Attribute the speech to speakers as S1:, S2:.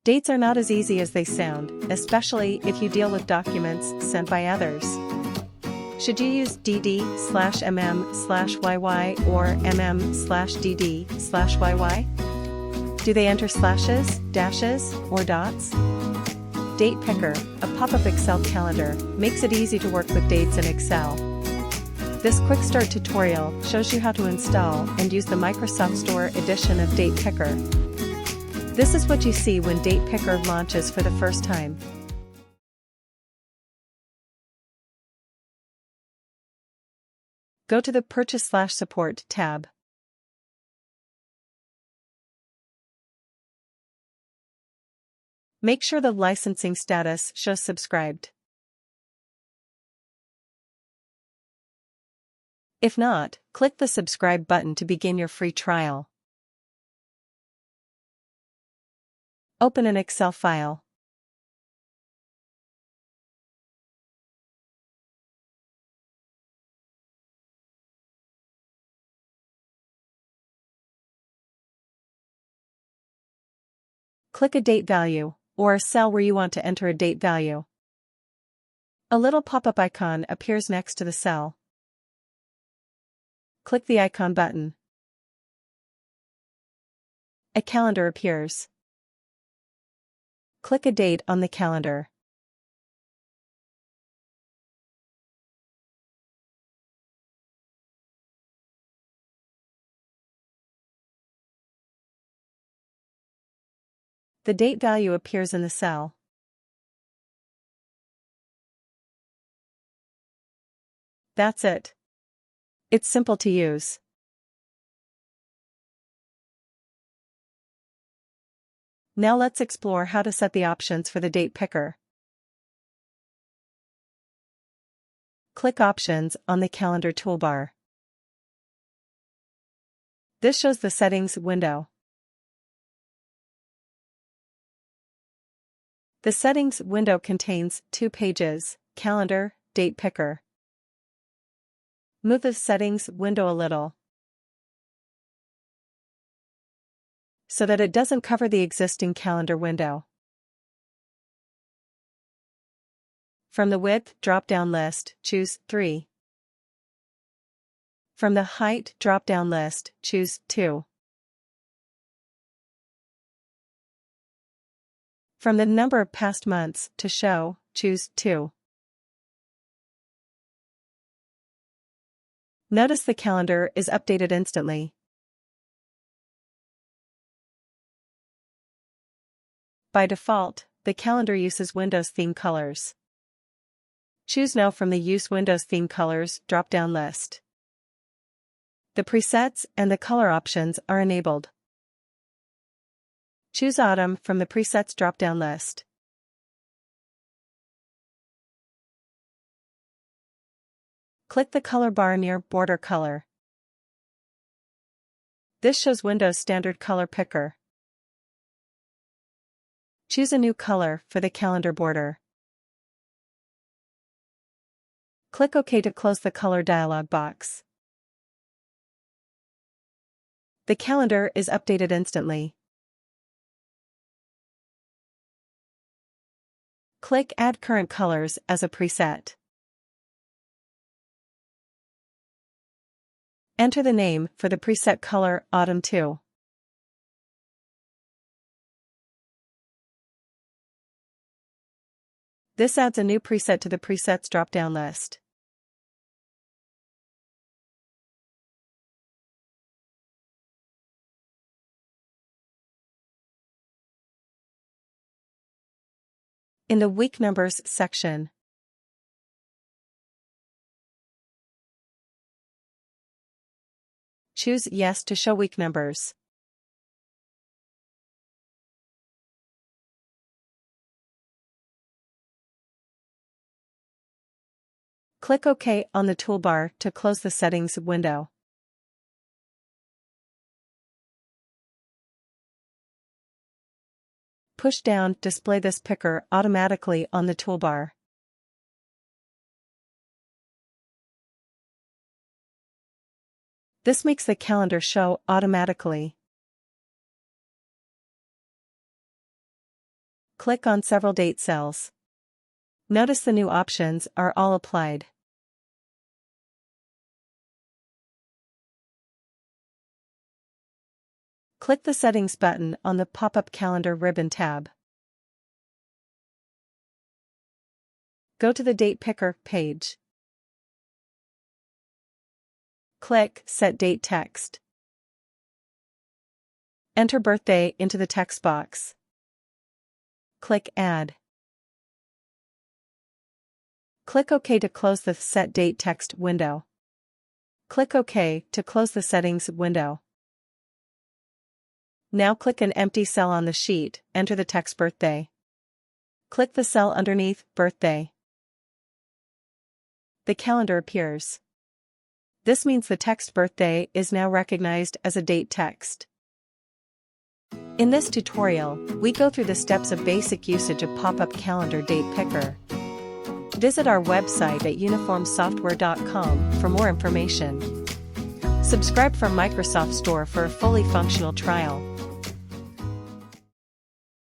S1: Dates are not as easy as they sound, especially if you deal with documents sent by others. Should you use dd/mm/yy or mm/dd/yy? Do they enter slashes, dashes, or dots? Date Picker, a pop-up Excel calendar, makes it easy to work with dates in Excel. This quick start tutorial shows you how to install and use the Microsoft Store edition of Date Picker. This is what you see when Date Picker launches for the first time. Go to the Purchase/Support tab. Make sure the licensing status shows subscribed. If not, click the subscribe button to begin your free trial. Open an Excel file. Click a date value, or a cell where you want to enter a date value. A little pop-up icon appears next to the cell. Click the icon button. A calendar appears. Click a date on the calendar. The date value appears in the cell. That's it. It's simple to use. Now let's explore how to set the options for the Date Picker. Click Options on the calendar toolbar. This shows the settings window. The settings window contains 2 pages, Calendar, Date Picker. Move the settings window a little so that it doesn't cover the existing calendar window. From the Width drop-down list, choose 3. From the Height drop-down list, choose 2. From the Number of past months to show, choose 2. Notice the calendar is updated instantly. By default, the calendar uses Windows theme colors. Choose No from the Use Windows Theme Colors drop-down list. The presets and the color options are enabled. Choose Autumn from the Presets drop-down list. Click the color bar near Border Color. This shows Windows Standard Color Picker. Choose a new color for the calendar border. Click OK to close the color dialog box. The calendar is updated instantly. Click Add Current Colors as a preset. Enter the name for the preset color Autumn 2. This adds a new preset to the presets drop-down list. In the Week Numbers section, choose Yes to show week numbers. Click OK on the toolbar to close the settings window. Push down to display this picker automatically on the toolbar. This makes the calendar show automatically. Click on several date cells. Notice the new options are all applied. Click the Settings button on the pop-up Calendar ribbon tab. Go to the Date Picker page. Click Set Date Text. Enter birthday into the text box. Click Add. Click OK to close the Set Date text window. Click OK to close the settings window. Now click an empty cell on the sheet, enter the text birthday. Click the cell underneath birthday. The calendar appears. This means the text birthday is now recognized as a date text. In this tutorial, we go through the steps of basic usage of pop-up calendar date picker. Visit our website at uniformsoftware.com for more information. Subscribe from Microsoft Store for a fully functional trial.